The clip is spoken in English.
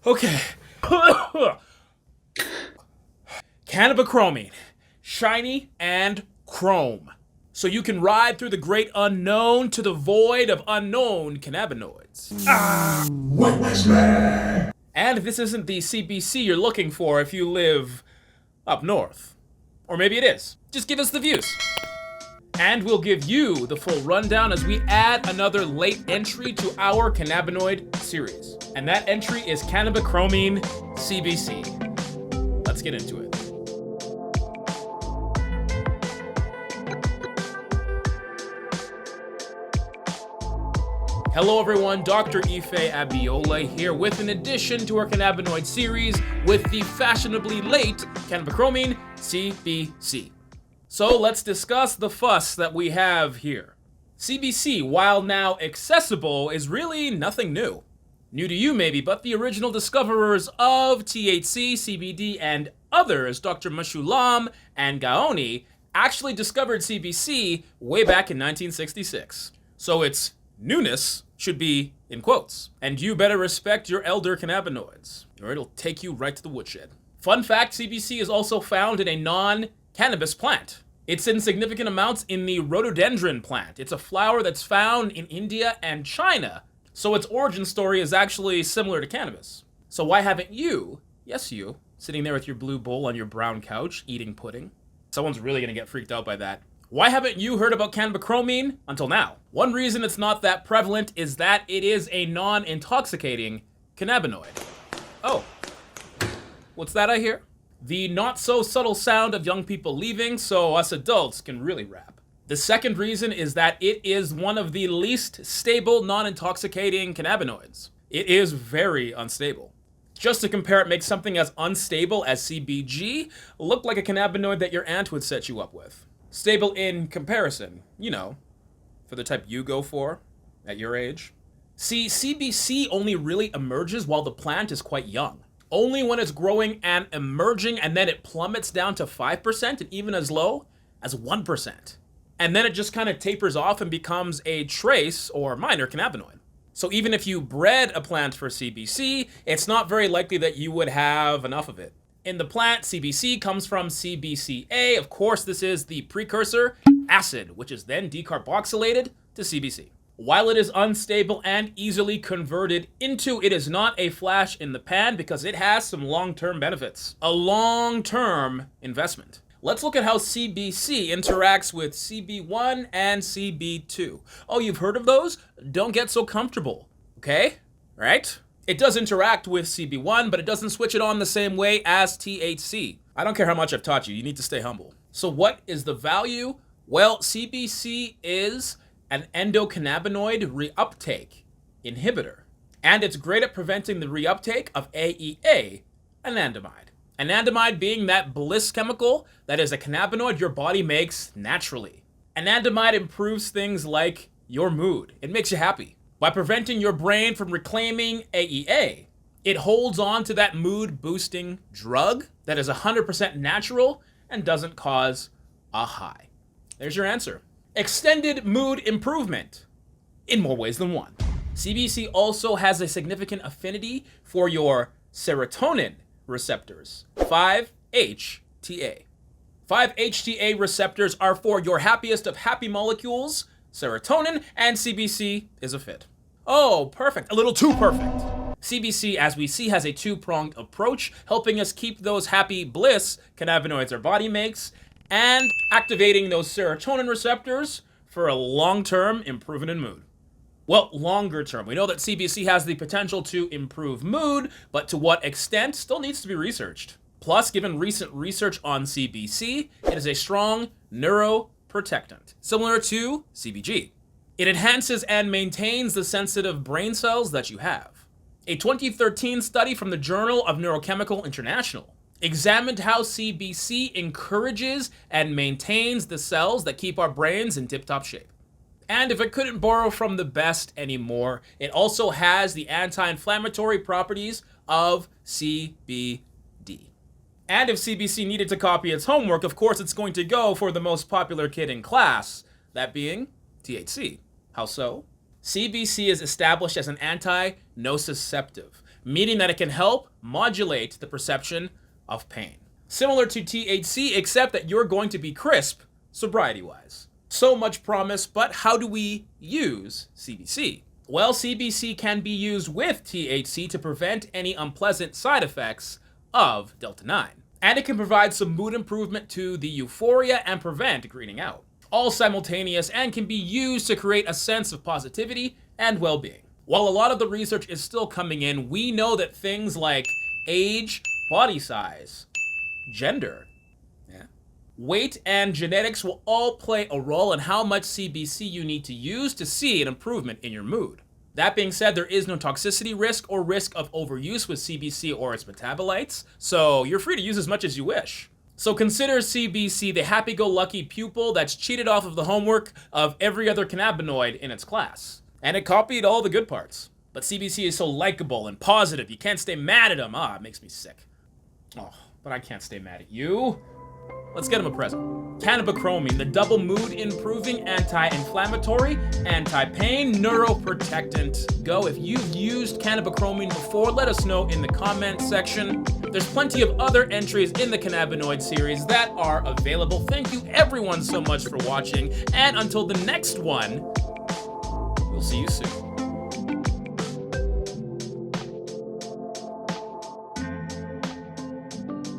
Okay. Cannabichromene. Shiny and chrome. So you can ride through the great unknown to the void of unknown cannabinoids. Witness me! And this isn't the CBC you're looking for if you live up north. Or maybe it is. Just give us the views. And we'll give you the full rundown as we add another late entry to our cannabinoid series. And that entry is Cannabichromene CBC. Let's get into it. Hello everyone, Dr. Ife Abiola here with an addition to our cannabinoid series with the fashionably late Cannabichromene CBC. So let's discuss the fuss that we have here. CBC, while now accessible, is really nothing new. New to you maybe, but the original discoverers of THC, CBD, and others, Dr. Mashulam and Gaoni, actually discovered CBC way back in 1966. So its newness should be in quotes. And you better respect your elder cannabinoids, or it'll take you right to the woodshed. Fun fact, CBC is also found in a non-cannabis plant. It's in significant amounts in the rhododendron plant. It's a flower that's found in India and China, so its origin story is actually similar to cannabis. So why haven't you, yes you, sitting there with your blue bowl on your brown couch, eating pudding? Someone's really gonna get freaked out by that. Why haven't you heard about cannabichromene until now? One reason it's not that prevalent is that it is a non-intoxicating cannabinoid. Oh, what's that I hear? The not-so-subtle sound of young people leaving, so us adults can really rap. The second reason is that it is one of the least stable non-intoxicating cannabinoids. It is very unstable. Just to compare, it makes something as unstable as CBG look like a cannabinoid that your aunt would set you up with. Stable in comparison, you know, for the type you go for at your age. See, CBC only really emerges while the plant is quite young. Only when it's growing and emerging, and then it plummets down to 5% and even as low as 1%. And then it just kind of tapers off and becomes a trace or minor cannabinoid. So even if you bred a plant for CBC, it's not very likely that you would have enough of it. In the plant, CBC comes from CBCA. Of course, this is the precursor acid, which is then decarboxylated to CBC. While it is unstable and easily converted into, it is not a flash in the pan because it has some long-term benefits. A long-term investment. Let's look at how CBC interacts with CB1 and CB2. Oh, you've heard of those? Don't get so comfortable, okay? Right? It does interact with CB1, but it doesn't switch it on the same way as THC. I don't care how much I've taught you, you need to stay humble. So what is the value? Well, CBC is an endocannabinoid reuptake inhibitor, and it's great at preventing the reuptake of AEA, anandamide. Anandamide being that bliss chemical that is a cannabinoid your body makes naturally. Anandamide improves things like your mood. It makes you happy. By preventing your brain from reclaiming AEA, it holds on to that mood-boosting drug that is 100% natural and doesn't cause a high. There's your answer. Extended mood improvement in more ways than one. CBC also has a significant affinity for your serotonin receptors, 5-HTA. 5-HTA receptors are for your happiest of happy molecules, serotonin, and CBC is a fit. Oh, perfect. A little too perfect. CBC, as we see, has a two-pronged approach, helping us keep those happy bliss cannabinoids our body makes, and activating those serotonin receptors for a long-term improvement in mood. Well, longer term. We know that CBC has the potential to improve mood, but to what extent still needs to be researched. Plus, given recent research on CBC, it is a strong neuroprotectant, similar to CBG. It enhances and maintains the sensitive brain cells that you have. A 2013 study from the Journal of Neurochemical International examined how CBC encourages and maintains the cells that keep our brains in tip-top shape. And if it couldn't borrow from the best anymore, it also has the anti-inflammatory properties of CBD. And if CBC needed to copy its homework, of course it's going to go for the most popular kid in class, that being THC. How so? CBC is established as an anti-nociceptive, meaning that it can help modulate the perception of pain. Similar to THC, except that you're going to be crisp sobriety-wise. So much promise, but how do we use CBC? Well, CBC can be used with THC to prevent any unpleasant side effects of Delta-9. And it can provide some mood improvement to the euphoria and prevent greening out. All simultaneous and can be used to create a sense of positivity and well-being. While a lot of the research is still coming in, we know that things like age, body size, gender, weight, and genetics will all play a role in how much CBC you need to use to see an improvement in your mood. That being said, there is no toxicity risk or risk of overuse with CBC or its metabolites, so you're free to use as much as you wish. So consider CBC the happy-go-lucky pupil that's cheated off of the homework of every other cannabinoid in its class. And it copied all the good parts. But CBC is so likable and positive, you can't stay mad at him. It makes me sick. Oh, but I can't stay mad at you. Let's get him a present. Cannabichromene, the double mood-improving, anti-inflammatory, anti-pain, neuroprotectant. Go. If you've used Cannabichromene before, let us know in the comment section. There's plenty of other entries in the cannabinoid series that are available. Thank you everyone so much for watching, and until the next one, we'll see you soon.